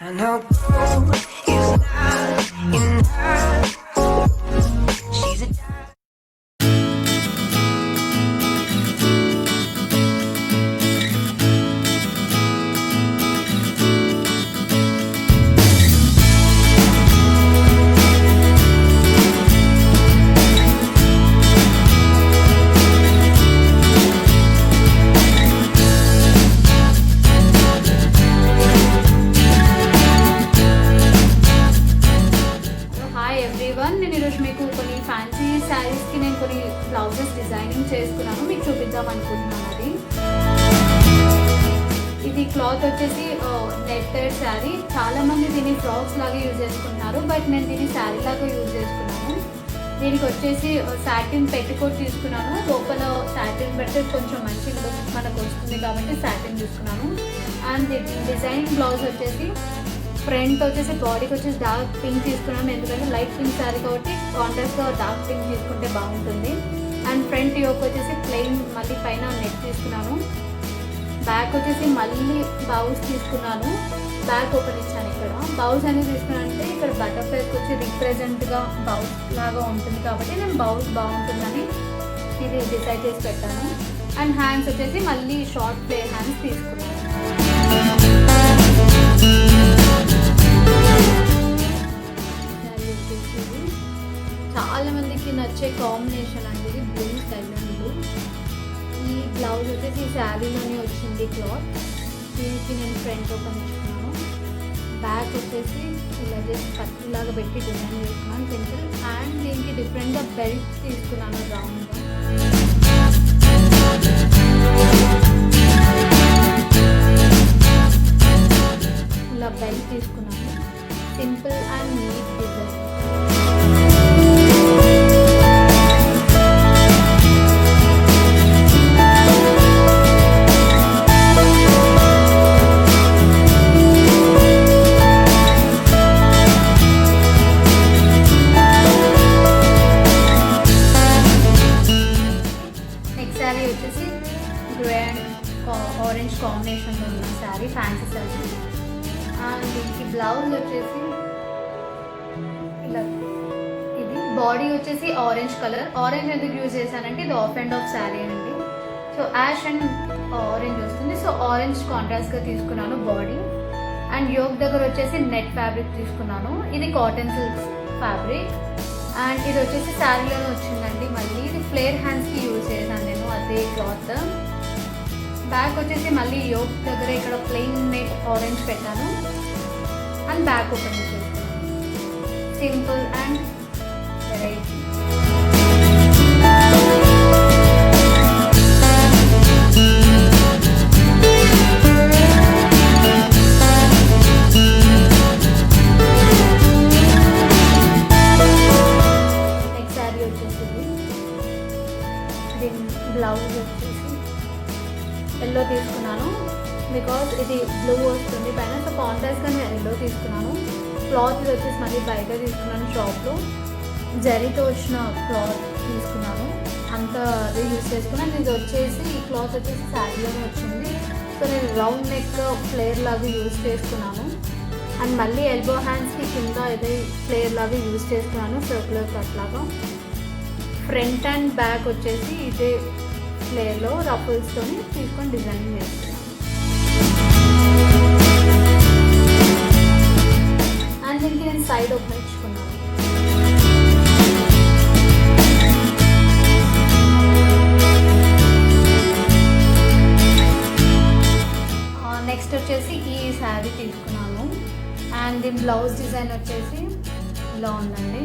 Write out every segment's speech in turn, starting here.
I know gold is not enough. She's a నేను ఈరోజు మీకు కొన్ని ఫ్యాన్సీ శారీస్కి నేను కొన్ని బ్లౌజెస్ డిజైనింగ్ చేసుకున్నాను, మీకు చూపిద్దాం అనుకుంటున్నాను. ఇది క్లాత్ వచ్చేసి నెట్టెడ్ శారీ. చాలామంది దీన్ని ఫ్రాక్స్ లాగా యూజ్ చేసుకుంటున్నారు, బట్ నేను దీన్ని శారీ లాగా యూజ్ చేసుకున్నాను. దీనికి వచ్చేసి సాటిన్ పెట్టికోట్ తీసుకున్నాను. లోపల సాటిన్ పెడితే కొంచెం మంచి లుక్ మనకు వస్తుంది కాబట్టి సాటిన్ తీసుకున్నాను. అండ్ డిజైనింగ్ బ్లౌజ్ వచ్చేసి ఫ్రంట్ వచ్చేసి బాడీకి వచ్చేసి డార్క్ పింక్ తీసుకున్నాను, ఎందుకంటే లైట్ పింక్ శారీ కాబట్టి కాంట్రాస్ట్గా డార్క్ పింక్ తీసుకుంటే బాగుంటుంది. అండ్ ఫ్రంట్ యోక్ వచ్చేసి ప్లెయిన్ మళ్ళీ పైన నెక్ తీసుకున్నాను. బ్యాక్ వచ్చేసి మళ్ళీ బౌస్ తీసుకున్నాను. బ్యాక్ ఓపెన్ ఇచ్చాను. ఇక్కడ బౌస్ అనేది తీసుకున్నానంటే ఇక్కడ బటర్ఫ్లైకి వచ్చి రిప్రజెంట్గా బౌస్ లాగా ఉంటుంది కాబట్టి నేను బౌస్ బాగుంటుందని ఇది డిసైడ్ చేసి పెట్టాను. అండ్ హ్యాండ్స్ వచ్చేసి మళ్ళీ షార్ట్ ప్లే హ్యాండ్స్ తీసుకున్నాను. చాలా మందికి నచ్చే కాంబినేషన్ అండి ఇది, బ్లూ స్కై బ్లూ. ఈ బ్లౌజ్ వచ్చేసి ఈ శారీలోనే వచ్చింది క్లాత్. దీనికి నేను ఫ్రంట్ ఓపెన్ చేసుకున్నాను. బ్యాక్ వచ్చేసి ఇలా జస్ట్ కత్తిలాగా పెట్టి డిజైన్ చేసుకున్నాను సింపుల్. అండ్ దీనికి డిఫరెంట్గా బెల్ట్ తీసుకున్నాను రౌండ్గా. ఇలా బెల్ట్ తీసుకున్నాను, simple and neat design. Sari వచ్చేసి గ్రే అండ్ ఆరెంజ్ కాంబినేషన్లో ఉన్న శారీ, ఫ్యాన్సీ శారీ. అండ్ దీనికి బ్లౌజ్ వచ్చేసి ఇలా, ఇది బాడీ వచ్చేసి ఆరెంజ్ కలర్. ఆరెంజ్ ఎందుకు యూజ్ చేశానంటే ఇది ఆఫ్ అండ్ ఆఫ్ శారీ అండి, సో యాష్ అండ్ ఆరెంజ్ వస్తుంది, సో ఆరెంజ్ కాంట్రాస్ట్గా తీసుకున్నాను బాడీ. అండ్ యోక్ దగ్గర వచ్చేసి నెట్ ఫ్యాబ్రిక్ తీసుకున్నాను, ఇది కాటన్ సిల్క్ ఫ్యాబ్రిక్. అండ్ ఇది వచ్చేసి శారీలోనే వచ్చిందండి. మళ్ళీ ఇది ఫ్లేర్ హ్యాండ్స్కి యూజ్ చేశాను నేను, అదే క్లాత్. బ్యాక్ వచ్చేసి మళ్ళీ యోక్ దగ్గర ఇక్కడ ప్లెయిన్ నెట్ ఆరెంజ్ పెట్టాను. అండ్ బ్యాక్ ఓపెన్ చేసుకున్నాను, సింపుల్ అండ్ వెరైటీ. బ్లౌజ్ వచ్చేసి ఎల్లో తీసుకున్నాను, బికాజ్ ఇది బ్లూ వస్తుంది పైన, సో కాంట్రాస్ట్గా నేను ఎల్లో తీసుకున్నాను. క్లాత్ ఇది వచ్చేసి మళ్ళీ బయట తీసుకున్నాను షాప్లో, జరీతో వచ్చిన క్లాత్ తీసుకున్నాను, అంత అది యూజ్ చేసుకున్నాను. ఇది వచ్చేసి ఈ క్లాత్ వచ్చేసి శారీలోనే వచ్చింది, సో నేను రౌండ్ నెక్ ఫ్లేర్ లాగా యూజ్ చేసుకున్నాను. అండ్ మళ్ళీ ఎల్బో హ్యాండ్స్కి కింద ఇదే ఫ్లేర్ లాగా యూజ్ చేసుకున్నాను, సర్క్యులర్ కట్ లాగా. ఫ్రంట్ అండ్ బ్యాక్ వచ్చేసి ఇదే ఫ్లేర్లో రఫుల్స్తో తీసుకొని డిజైనింగ్ చేస్తున్నాను. అండ్ దీనికి నేను సైడ్ ఓపెన్ ఇచ్చుకున్నాను. నెక్స్ట్ వచ్చేసి ఈ శారీ తీసుకున్నాను. అండ్ దీని బ్లౌజ్ డిజైన్ వచ్చేసి ఇలా ఉందండి.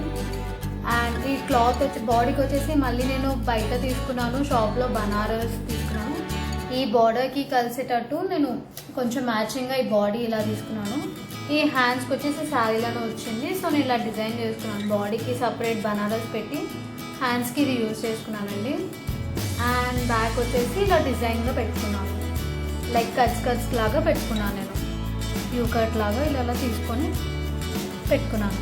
అండ్ ఈ క్లాత్ వచ్చి బాడీకి వచ్చేసి మళ్ళీ నేను బయట తీసుకున్నాను, షాప్లో బనారస్ తీసుకున్నాను. ఈ బార్డర్కి కలిసేటట్టు నేను కొంచెం మ్యాచింగ్గా ఈ బాడీ ఇలా తీసుకున్నాను. ఈ హ్యాండ్స్కి వచ్చేసి శారీలోనే వచ్చింది, సో నేను ఇలా డిజైన్ చేసుకున్నాను. బాడీకి సపరేట్ బనారస్ పెట్టి హ్యాండ్స్కి ఇది యూజ్ చేసుకున్నానండి. అండ్ బ్యాక్ వచ్చేసి ఇలా డిజైన్గా పెట్టుకున్నాను, లైక్ కట్స్ లాగా పెట్టుకున్నాను నేను, యూ కట్ లాగా ఇలా తీసుకొని పెట్టుకున్నాను.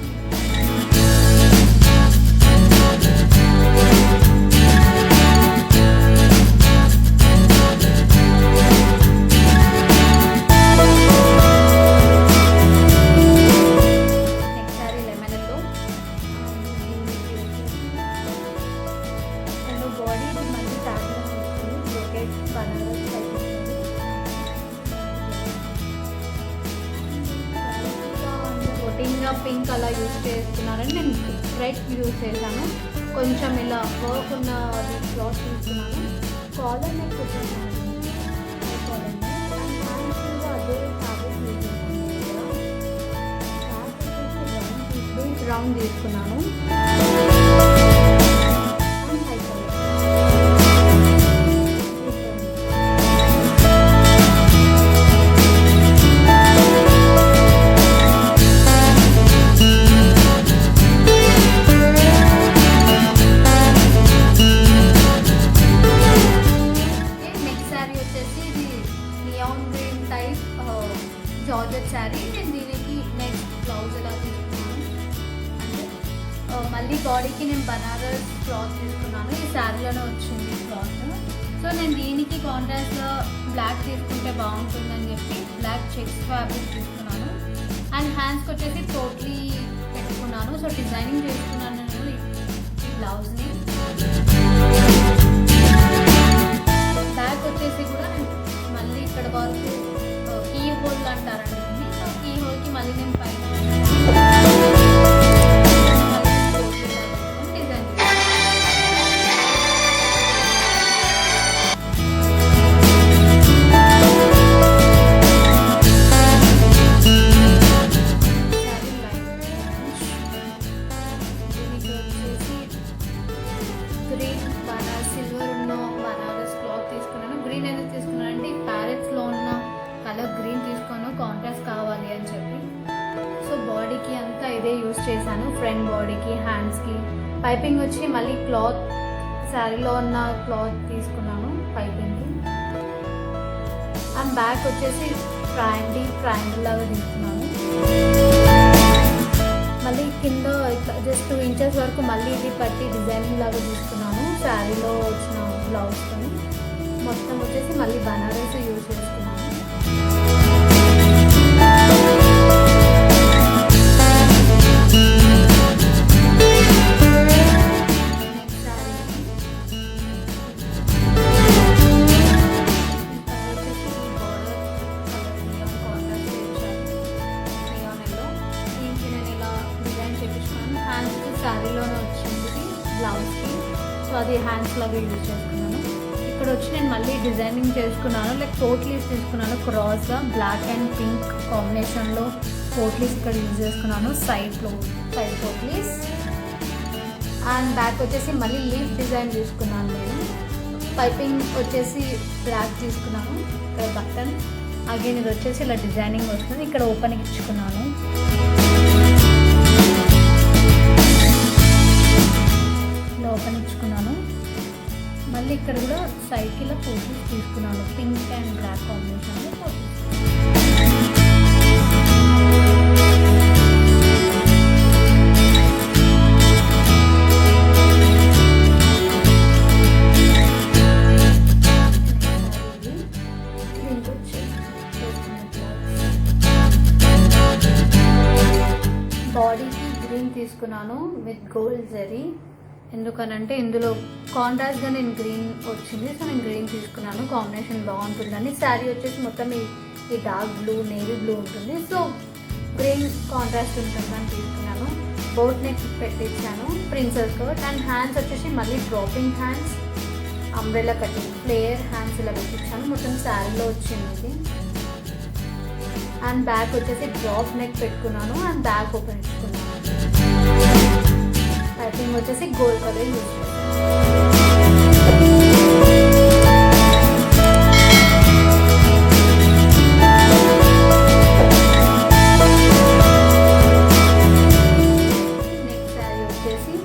గ్రీన్ పింక్ అలా యూజ్ చేస్తున్నానని నేను రెడ్ యూజ్ చేశాను. కొంచెం ఇలా వర్క్ ఉన్న క్లాత్ తీసుకున్నాను. కాలర్ నెక్ వచ్చేసాను అదే ఫ్యాబ్రిక్ యూజ్ చేశాను. రౌండ్ తీసుకున్నాను. జార్జెట్ శారీ. నేను దీనికి నెక్స్ట్ బ్లౌజ్ ఎలా తీసుకున్నాను అంటే మళ్ళీ బాడీకి నేను బనారస్ క్లాత్ తీసుకున్నాను. ఈ శారీలోనే వచ్చింది క్లాత్. సో నేను దీనికి కాంట్రాస్ట్లో బ్లాక్ తీసుకుంటే బాగుంటుందని చెప్పి బ్లాక్ చెక్స్ ఫ్యాబ్రిక్ తీసుకున్నాను. అండ్ హ్యాండ్స్కి వచ్చేసి టోట్లీ పెట్టుకున్నాను. సో డిజైనింగ్ చేసుకున్నాను నేను ఈ బ్లౌజ్ని. బ్యాక్ వచ్చేసి కూడా నేను మళ్ళీ ఇక్కడ వరకు కీ హోల్ అంటారండి. సో కీ హోల్కి మళ్ళీ నేను పైన డిజైన్ గ్రీన్ సిల్వర్ ఉన్న బనారస్ క్లాత్ తీసుకున్నాను. గ్రీన్ ఎందుకు తీసుకున్నాను అంటే ఈ ప్యారెట్స్లో ఉన్న కలర్ గ్రీన్ తీసుకొని కాంట్రాస్ట్ కావాలి అని చెప్పి. సో బాడీకి అంతా ఇదే యూజ్ చేశాను. ఫ్రంట్ బాడీకి, హ్యాండ్స్కి. పైపింగ్ వచ్చి మళ్ళీ క్లాత్ శారీలో ఉన్న క్లాత్ తీసుకున్నాను పైపింగ్కి. అండ్ బ్యాక్ వచ్చేసి ట్రయాంగిల్ లాగా తీసుకున్నాను. మళ్ళీ కింద ఇట్లా జస్ట్ 2 ఇంచెస్ వరకు మళ్ళీ ఇది పట్టి డిజైనింగ్ లాగా తీసుకున్నాను శారీలో వచ్చిన బ్లౌజ్తో. మొత్తం వచ్చేసి మళ్ళీ బనారస్ యూజ్ చేసుకున్నాను. శారీలోనే వచ్చింది బ్లౌజ్కి. సో అది హ్యాండ్స్ లాగా యూజ్ చేసుకున్నాను. ఇక్కడ వచ్చి నేను మళ్ళీ డిజైనింగ్ చేసుకున్నాను. లైక్ పోట్లీస్ తీసుకున్నాను క్రాస్గా బ్లాక్ అండ్ పింక్ కాంబినేషన్లో పోట్లీస్ ఇక్కడ యూజ్ చేసుకున్నాను. సైడ్ పోట్లీస్. అండ్ బ్యాక్ వచ్చేసి మళ్ళీ లీఫ్ డిజైన్ తీసుకున్నాను నేను. పైపింగ్ వచ్చేసి బ్లాక్ తీసుకున్నాను. ఇక్కడ బటన్ అగైన్ ఇది వచ్చేసి ఇలా డిజైనింగ్ వస్తుంది. ఇక్కడ ఓపెన్ ఇచ్చుకున్నాను. ఓపెన్ ఇచ్చుకున్నాను. మళ్ళీ ఇక్కడ కూడా సైడ్కి ఇలా పోటీస్ తీసుకున్నాను. పింక్ అండ్ బ్లాక్ కాంబినేషన్లో పోటీస్. బాడీకి గ్రీన్ తీసుకున్నాను విత్ గోల్డ్ జరీ. ఎందుకనంటే ఇందులో కాంట్రాస్ట్గా నేను గ్రీన్ వచ్చింది. సో నేను గ్రీన్ తీసుకున్నాను. కాంబినేషన్ బాగుంటుందని. శారీ వచ్చేసి మొత్తం ఈ డార్క్ బ్లూ, నేవీ బ్లూ ఉంటుంది. సో గ్రీన్ కాంట్రాస్ట్ ఉంటుందని తీసుకున్నాను. బోట్ నెక్ పెట్టించాను ప్రిన్సెస్ కట్. అండ్ హ్యాండ్స్ వచ్చేసి మళ్ళీ draping hands, umbrella cutting, flare hands ఇలా పెట్టించాను. మొత్తం శారీలో వచ్చింది ఇది. అండ్ బ్యాక్ వచ్చేసి డ్రాప్ నెక్ పెట్టుకున్నాను. అండ్ బ్యాక్ ఓపెన్ ఇచ్చుకున్నాను. పైపింగ్ వచ్చేసి గోల్డ్ కలర్ యూజ్ చేస్తాను. నెక్స్ట్ శారీ వచ్చేసి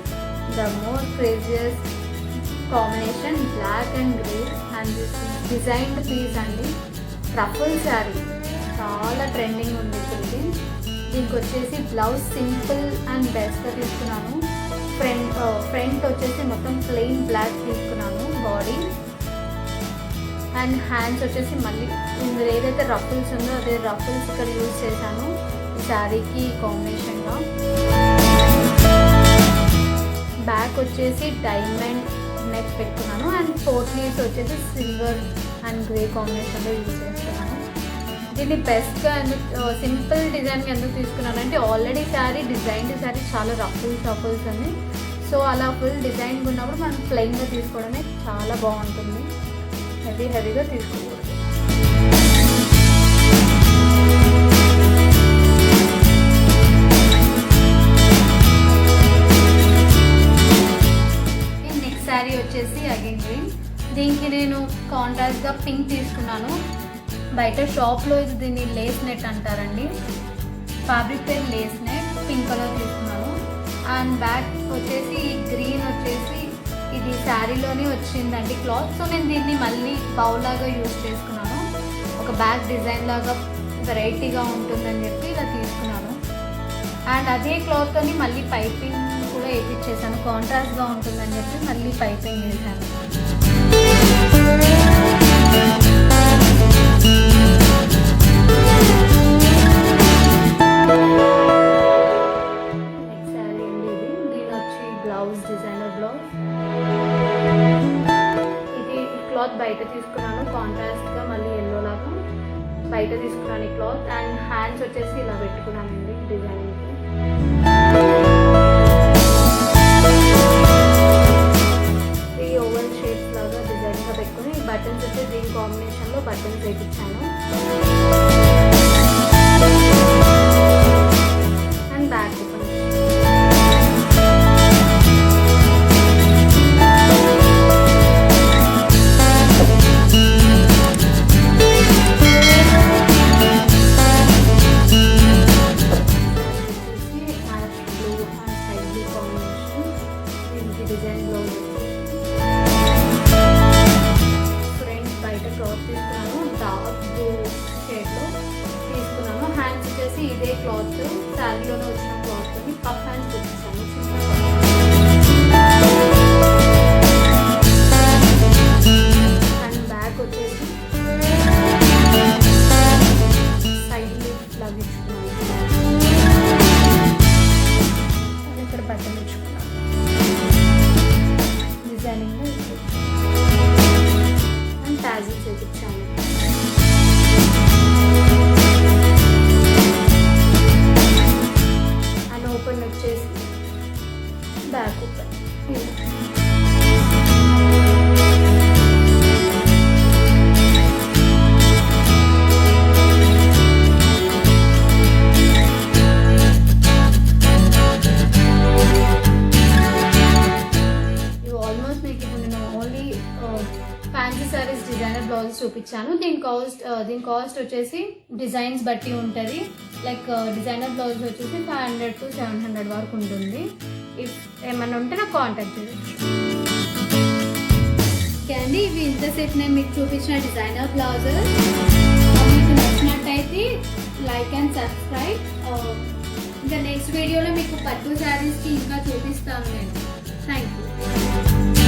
the more gorgeous combination black and grey. And designed piece అండి. ట్రఫుల్ శారీ చాలా ట్రెండింగ్ ఉంది ఇప్పుడు. దీనికి వచ్చేసి బ్లౌజ్ సింపుల్ అండ్ బెస్ట్గా తీసుకున్నాను. ఫ్రంట్ వచ్చేసి మొత్తం ప్లెయిన్ బ్లాక్ తీసుకున్నాను బాడీ. అండ్ హ్యాండ్స్ వచ్చేసి మళ్ళీ ఇందులో ఏదైతే రఫుల్స్ ఉందో అదే రఫుల్స్ ఇక్కడ యూజ్ చేశాను ఈ శారీకి కాంబినేషన్గా. బ్యాక్ వచ్చేసి డైమండ్ నెక్ పెట్టుకున్నాను. అండ్ పోట్లీస్ వచ్చేసి సిల్వర్ అండ్ గ్రే కాంబినేషన్లో యూజ్ చేస్తున్నాను. దీన్ని బెస్ట్గా ఎందుకు సింపుల్ డిజైన్గా ఎందుకు తీసుకున్నానంటే ఆల్రెడీ శారీ శారీ చాలా రఫుల్స్ అని. సో అలా ఫుల్ డిజైన్గా ఉన్నప్పుడు మనం ప్లెయిన్గా తీసుకోవడమే చాలా బాగుంటుంది. హెవీగా తీసుకోకూడదు. నెక్స్ట్ శారీ వచ్చేసి అగైన్ గ్రీన్. దీనికి నేను కాంట్రాస్ట్గా పింక్ తీసుకున్నాను. బయట షాప్లో దీన్ని లేస్ నెట్ అంటారండి. ఫ్యాబ్రిక్ పేరు లేస్ నెట్, పింక్ కలర్ తీసుకున్నాను. అండ్ బ్యాక్ వచ్చేసి గ్రీన్ వచ్చేసి ఇది శారీలోనే వచ్చిందండి క్లాత్. సో నేను దీన్ని మళ్ళీ బౌల్ లాగా యూజ్ చేసుకున్నాను. ఒక బ్యాక్ డిజైన్ లాగా వెరైటీగా ఉంటుందని చెప్పి ఇలా తీసుకున్నాను. అండ్ అదే క్లాత్తోని మళ్ళీ పైపింగ్ కూడా వేయించేసాను. కాంట్రాస్ట్గా ఉంటుందని చెప్పి మళ్ళీ పైపింగ్ వేసాను. Designer blouse. ఇది క్లాత్ బయట తీసుకున్నాను కాంట్రాస్ట్గా, మళ్ళీ ఎల్లో లాగా బయట తీసుకున్నాను ఈ క్లాత్. అండ్ హ్యాండ్స్ వచ్చేసి ఇలా పెట్టుకున్నానండి డిజైన్కి. త్రీ ఓవల్ షేప్స్ లాగా డిజైన్గా పెట్టుకుని బటన్స్ వచ్చి దీని కాంబినేషన్లో బటన్స్ వేయించాను. And back open. Design blouse front బయట క్లాత్ తీసుకున్నాను, డార్క్ బ్లూ షేడ్లో తీసుకున్నాను. హ్యాండ్స్ వచ్చేసి ఇదే క్లాత్ శారీలోనే వచ్చిన క్లాత్ని పఫ్ హ్యాండ్స్ తెచ్చాను. అండ్ బ్యాక్ వచ్చేసి సైడ్ లిప్ లాగా ఇచ్చుకున్నాను. ఇక్కడ బటన్ ఇచ్చుకున్నాను. అండ్ టాజిల్స్ వేయించాను. అండ్ ఓపెన్ వచ్చేసి back open. Fancy saris designer blouses చూపించాను. దీని కాస్ట్ వచ్చేసి డిజైన్స్ బట్టి ఉంటుంది. లైక్ డిజైనర్ బ్లౌజ్ వచ్చేసి 500 to 700 వరకు ఉంటుంది. ఇఫ్ ఏమన్నా ఉంటే నాకు కాంటాక్ట్ చేయొచ్చు. ఓకే అండి, ఇవి ఇంతసేపు నేను మీకు చూపించిన డిజైనర్ బ్లౌజెస్. మీకు నచ్చినట్టయితే లైక్ అండ్ సబ్స్క్రైబ్. ఇంకా నెక్స్ట్ వీడియోలో మీకు పట్టు శారీస్కి ఇంకా చూపిస్తాను నేను. Thank you.